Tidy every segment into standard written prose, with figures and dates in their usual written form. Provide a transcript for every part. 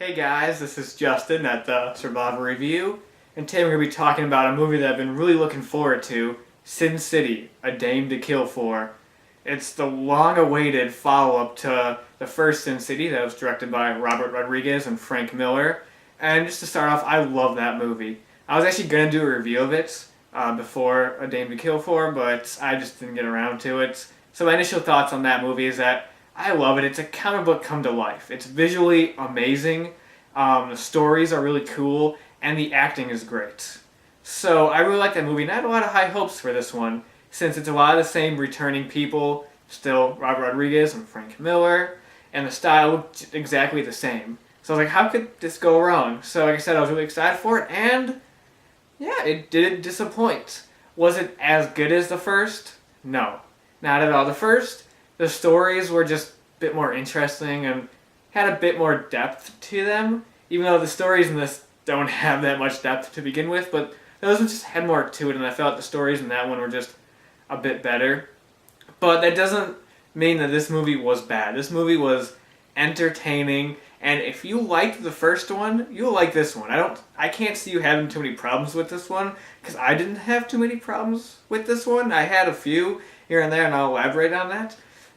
Hey guys, this is Justin at the Survivor Review, and today we're going to be talking about a movie that I've been really looking forward to, Sin City, A Dame to Kill For. It's the long-awaited follow-up to the first Sin City that was directed by Robert Rodriguez and Frank Miller, and just to start off, I love that movie. I was actually going to do a review of it before A Dame to Kill For, but I just didn't get around to it. So my initial thoughts on that movie is that I love it. It's a comic book come to life. It's visually amazing. The stories are really cool, and the acting is great. So I really like that movie, and I had a lot of high hopes for this one, since it's a lot of the same returning people, still Robert Rodriguez and Frank Miller, and the style looked exactly the same. So I was like, how could this go wrong? So like I said, I was really excited for it, and yeah, it didn't disappoint. Was it as good as the first? No, not at all. The stories were just a bit more interesting and had a bit more depth to them, even though the stories in this don't have that much depth to begin with, but those ones just had more to it, and I felt the stories in that one were just a bit better. But that doesn't mean that this movie was bad. This movie was entertaining, and if you liked the first one, you'll like this one. I can't see you having too many problems with this one, because I didn't have too many problems with this one. I had a few here and there, and I'll elaborate on that.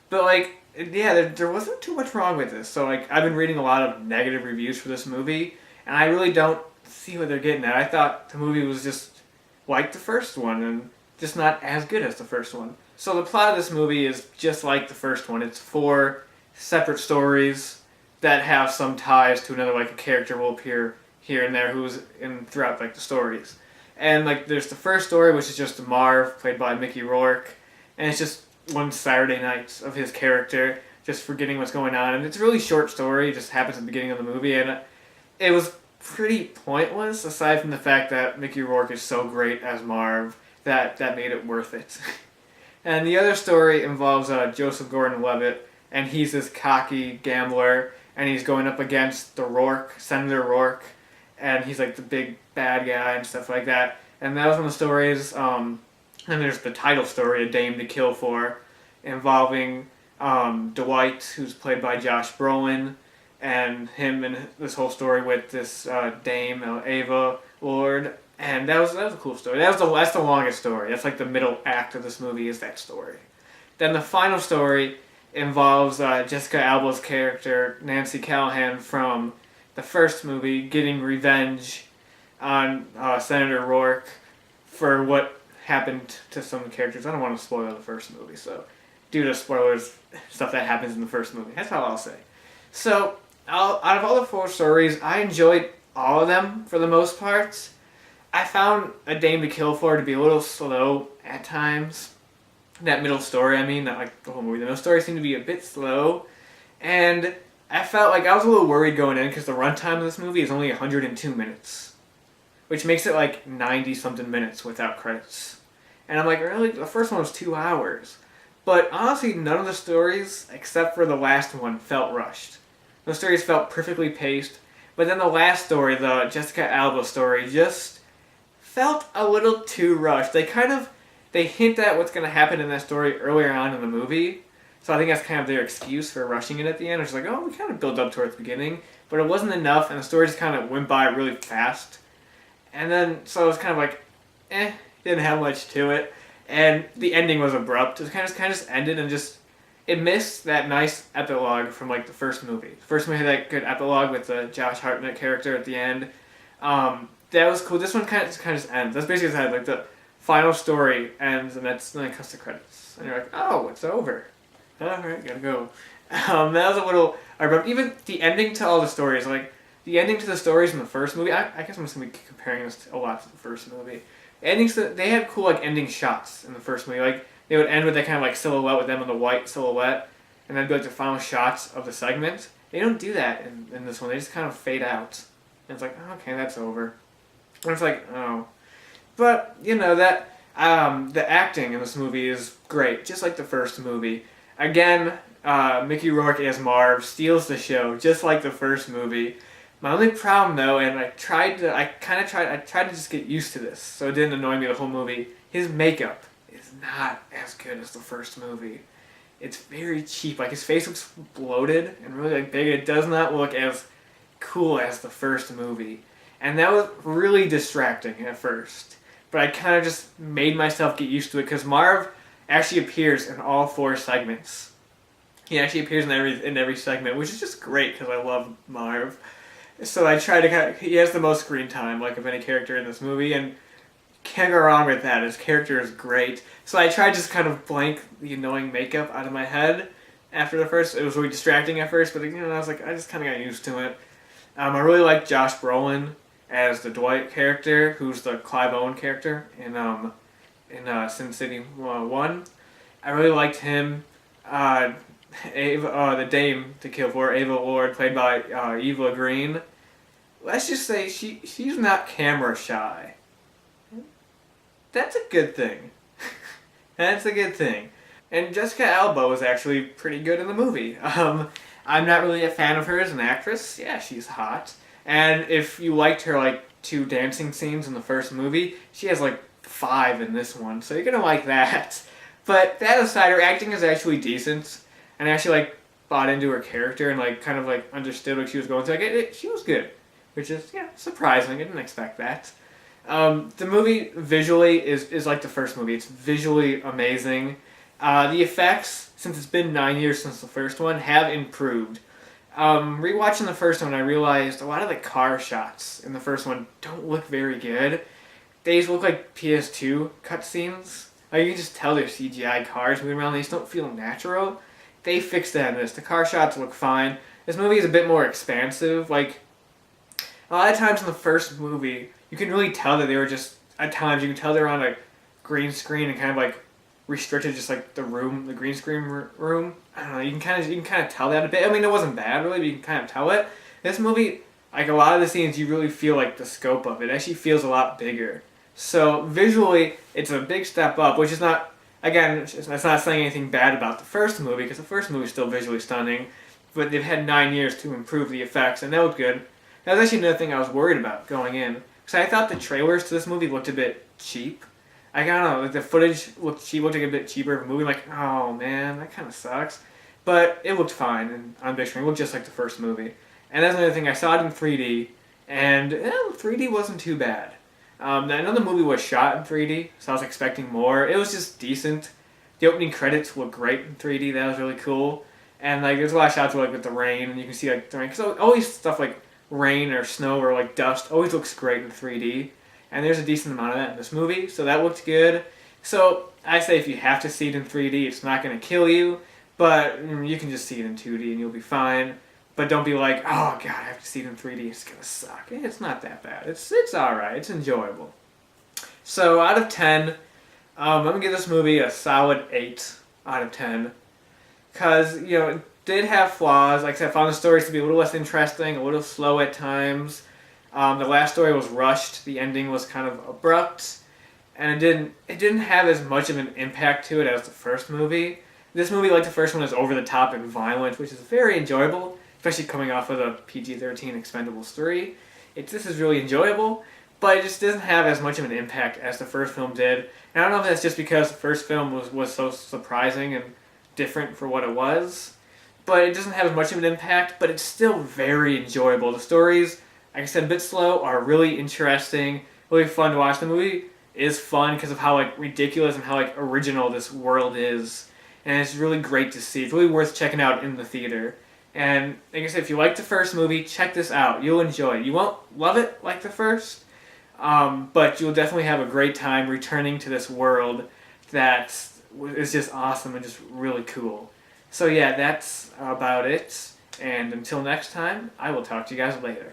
But yeah, there wasn't too much wrong with this. So I've been reading a lot of negative reviews for this movie, and I really don't see what they're getting at. I thought the movie was just like the first one, and just not as good as the first one. So the plot of this movie is just like the first one. It's four separate stories that have some ties to another, like a character will appear here and there who's in throughout the stories. And there's the first story, which is just Marv, played by Mickey Rourke, and it's just one Saturday night of his character just forgetting what's going on, and it's a really short story. It just happens at the beginning of the movie, and it was pretty pointless aside from the fact that Mickey Rourke is so great as Marv that made it worth it. And the other story involves Joseph Gordon-Levitt, and he's this cocky gambler, and he's going up against Senator Rourke, and he's like the big bad guy and stuff like that. And that was one of the stories. And there's the title story, A Dame to Kill For, involving Dwight, who's played by Josh Brolin, and him and this whole story with this dame, Ava Lord. And that was a cool story. That's the longest story. That's like the middle act of this movie is that story. Then the final story involves Jessica Alba's character, Nancy Callahan, from the first movie, getting revenge on Senator Rourke for what happened to some characters. I don't want to spoil the first movie, so due to spoilers, stuff that happens in the first movie. That's all I'll say. So, out of all the four stories, I enjoyed all of them for the most part. I found A Dame to Kill For to be a little slow at times. That middle story, not like the whole movie. The middle story seemed to be a bit slow, and I felt like I was a little worried going in because the runtime of this movie is only 102 minutes. Which makes it like 90-something minutes without credits. And I'm like, really? The first one was 2 hours. But honestly, none of the stories, except for the last one, felt rushed. Those stories felt perfectly paced. But then the last story, the Jessica Alba story, just felt a little too rushed. They hint at what's going to happen in that story earlier on in the movie. So I think that's kind of their excuse for rushing it at the end. It's like, oh, we kind of build up towards the beginning. But it wasn't enough, and the story just kind of went by really fast. And then, so it was kind of like, didn't have much to it. And the ending was abrupt. It kind of just ended and it missed that nice epilogue from the first movie. The first movie had that good epilogue with the Josh Hartnett character at the end. That was cool. This one kind of just ends. That's basically how the final story ends, and then it cuts the credits. And you're like, oh, it's over. Alright, gotta go. That was a little abrupt. Even the ending to all the stories, the ending to the stories in the first movie, I guess I'm just going to be comparing this a lot to the first movie. They had cool ending shots in the first movie. They would end with that kind of silhouette with them in the white silhouette, and then be the final shots of the segment. They don't do that in this one. They just kind of fade out. And it's like, oh, okay, that's over. And it's like, oh. But, that the acting in this movie is great, just like the first movie. Again, Mickey Rourke as Marv steals the show, just like the first movie. My only problem though, and I tried to just get used to this, so it didn't annoy me the whole movie. His makeup is not as good as the first movie. It's very cheap. His face looks bloated and really big. It does not look as cool as the first movie. And that was really distracting at first. But I kind of just made myself get used to it because Marv actually appears in all 4 segments. He actually appears in every segment, which is just great because I love Marv. So I try to he has the most screen time like of any character in this movie, and can't go wrong with that. His character is great. So I tried to just kind of blank the annoying makeup out of my head after the first. It was really distracting at first, but I was like, I just kind of got used to it. I really like Josh Brolin as the Dwight character, who's the Clive Owen character in Sin City 1. I really liked him. Ava, the dame to kill for, Ava Lord, played by Eva Green. Let's just say she's not camera shy. That's a good thing. That's a good thing. And Jessica Alba was actually pretty good in the movie. I'm not really a fan of her as an actress. Yeah, she's hot. And if you liked her like 2 dancing scenes in the first movie, she has like 5 in this one, so you're gonna like that. But that aside, her acting is actually decent, and I actually like bought into her character and like kind of like understood what she was going through. Like she was good, which is surprising. I didn't expect that. The movie visually is like the first movie. It's visually amazing. The effects, since it's been 9 years since the first one, have improved. Rewatching the first one, I realized a lot of the car shots in the first one don't look very good. They just look like PS2 cutscenes. Like you can just tell they're CGI cars moving around. They just don't feel natural. They fixed that in this. The car shots look fine. This movie is a bit more expansive. Like a lot of times in the first movie, you can really tell that they were just at times you can tell they're on a green screen and kind of like restricted, just like the green screen room. I don't know. You can kind of tell that a bit. I mean, it wasn't bad really, but you can kind of tell it. This movie, like a lot of the scenes, you really feel like the scope of it. It actually feels a lot bigger. So visually, it's a big step up, which is not, again, it's not saying anything bad about the first movie, because the first movie is still visually stunning, but they've had 9 years to improve the effects, and that looked good. That was actually another thing I was worried about going in, because I thought the trailers to this movie looked a bit cheap. I don't know, like the footage looked like a bit cheaper of a movie, like, oh man, that kind of sucks. But it looked fine, and on big screen, it looked just like the first movie. And that's another thing, I saw it in 3D, and 3D wasn't too bad. I know the movie was shot in 3D, so I was expecting more. It was just decent. The opening credits look great in 3D. That was really cool. And like, there's a lot of shots where, like with the rain, and you can see like the rain. Because always stuff like rain or snow or like dust always looks great in 3D. And there's a decent amount of that in this movie, so that looked good. So I say if you have to see it in 3D, it's not going to kill you, but you can just see it in 2D and you'll be fine. But don't be like, oh god, I have to see it in 3D, it's gonna suck. It's not that bad. It's alright, it's enjoyable. So out of 10, I'm gonna give this movie a solid 8 out of 10. Cause, it did have flaws. Like I said, I found the stories to be a little less interesting, a little slow at times. The last story was rushed, the ending was kind of abrupt, and it didn't have as much of an impact to it as the first movie. This movie, like the first one, is over the top and violent, which is very enjoyable. Especially coming off of the PG-13 Expendables 3. This is really enjoyable, but it just doesn't have as much of an impact as the first film did. And I don't know if that's just because the first film was so surprising and different for what it was, but it doesn't have as much of an impact, but it's still very enjoyable. The stories, like I said, a bit slow, are really interesting, really fun to watch. The movie is fun because of how like ridiculous and how like original this world is, and it's really great to see. It's really worth checking out in the theater. And like I said, if you like the first movie, check this out. You'll enjoy it. You won't love it like the first, but you'll definitely have a great time returning to this world that is just awesome and just really cool. So yeah, that's about it. And until next time, I will talk to you guys later.